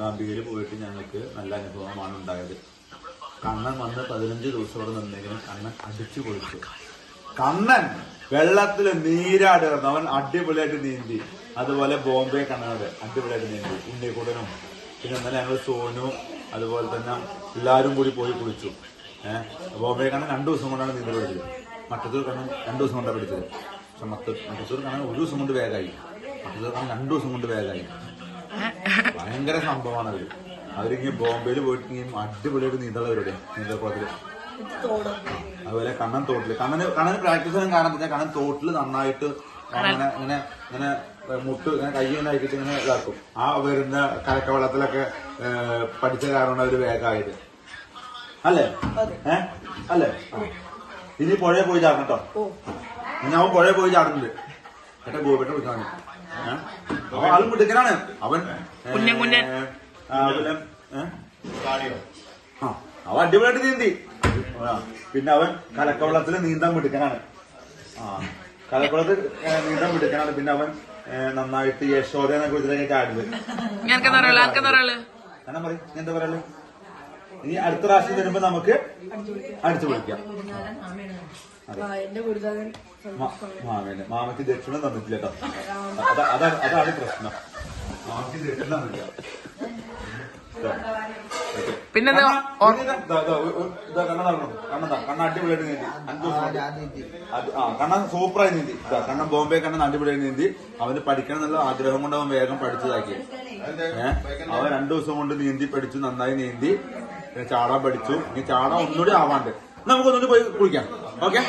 ഗാംബികയിൽ പോയിട്ട് ഞങ്ങൾക്ക് നല്ല അനുഭവമാണ് ഉണ്ടായത്. കണ്ണൻ വന്ന് 15 ദിവസത്തോടെ നിന്നെങ്കിലും കണ്ണൻ അടിച്ചു പൊളിച്ചു. കണ്ണൻ വെള്ളത്തില് നീരാടുന്നു. അവൻ അടിപൊളിയായിട്ട് നീന്തി. അതുപോലെ ബോംബെ കണ്ണനോട് അടിപൊളിയായിട്ട് നീന്തി. ഉണ്ണിക്കൂടനും പിന്നെ ഇന്നലെ ഞങ്ങൾ സോനു അതുപോലെ തന്നെ എല്ലാവരും കൂടി പോയി കുളിച്ചു. ബോംബെ കണ്ണൻ 2 ദിവസം കൊണ്ടാണ് നീന്തൽ പഠിച്ചത്. മറ്റത്തൂർ കണ്ണൻ 2 ദിവസം കൊണ്ടാണ് പഠിച്ചത്. പക്ഷെ മറ്റത്തൂർ കണ്ണൻ 1 ദിവസം കൊണ്ട് വേഗമായി. മറ്റത്തൂർ കണ്ണൻ 2 ദിവസം കൊണ്ട് വേഗമായി. ഭയങ്കര സംഭവമാണ് അവര്. അവരിങ്ങനെ ബോംബെയിൽ പോയിട്ട് അടിപൊളിയായിട്ട് നീന്തളവരുടെ നീന്തൽക്കുളത്തില്. അതുപോലെ കണ്ണൻ തോട്ടില് കണ്ണന് പ്രാക്ടീസ് ചെയ്യാൻ കാരണം എന്താ, കണ്ണൻ തോട്ടില് നന്നായിട്ട് ഇങ്ങനെ ഇങ്ങനെ ഇങ്ങനെ മുട്ട് ഇങ്ങനെ കൈ ഇങ്ങനെ ആക്കിയിട്ട് ഇങ്ങനെ ഇതാക്കും. ആ വരുന്ന കലക്ക വെള്ളത്തിലൊക്കെ പഠിച്ച കാരണമാണ് അവര് വേഗമായത്. അല്ലേ അല്ലേ? ഇനി പുഴയിൽ പോയി ചാടണം കേട്ടോ. ഇനി അവൻ പുഴയിൽ പോയി ചാടുന്നുണ്ട്. ഏട്ടാ ഗോപേട്ട വിളിക്കാൻ അവൻ ആളും മിടുക്കനാണ്. അവൻ അവൻ അടിപൊളിയായിട്ട് നീന്തി. പിന്നെ അവൻ കലക്കവെള്ളത്തിൽ നീന്താൻ മിടുക്കനാണ്. കലക്കവെള്ളത്തിൽ നീന്താൻ മിടുക്കനാണ്. പിന്നെ അവൻ നന്നായിട്ട് യശോദനെ കുറിച്ചിട്ടൊക്കെ ചാടുന്നത്. ഞാൻ പറയും എന്താ പറയാ, ഇനി അടുത്ത പ്രാവശ്യം വരുമ്പോ നമുക്ക് അടിച്ചു പൊളിക്കാം. മാമയ്ക്ക് ദക്ഷിണം തന്നിട്ടില്ല കേട്ടോ. അതാണ് പ്രശ്നം. മാമയ്ക്ക് ദക്ഷിണം തന്നില്ല. പിന്നെ കണ്ണ അടിപൊളിയായിട്ട് നീന്തി. കണ്ണൻ സൂപ്പറായി നീന്തി. കണ്ണൻ ബോംബെ കണ്ണൻ അടിപൊളിയായിട്ട് നീന്തി. അവന് പഠിക്കണം എന്നുള്ള ആഗ്രഹം കൊണ്ട് അവൻ വേഗം പഠിച്ചതാക്കി. അവൻ 2 ദിവസം കൊണ്ട് നീന്തി പഠിച്ചു. നന്നായി നീന്തി. ചാടാൻ പഠിച്ചു. ഇനി ചാടാൻ ഒന്നുകൂടി ആവാണ്ട് നമുക്കൊന്നുകൂടി പോയി കുളിക്കാം. ഓക്കെ.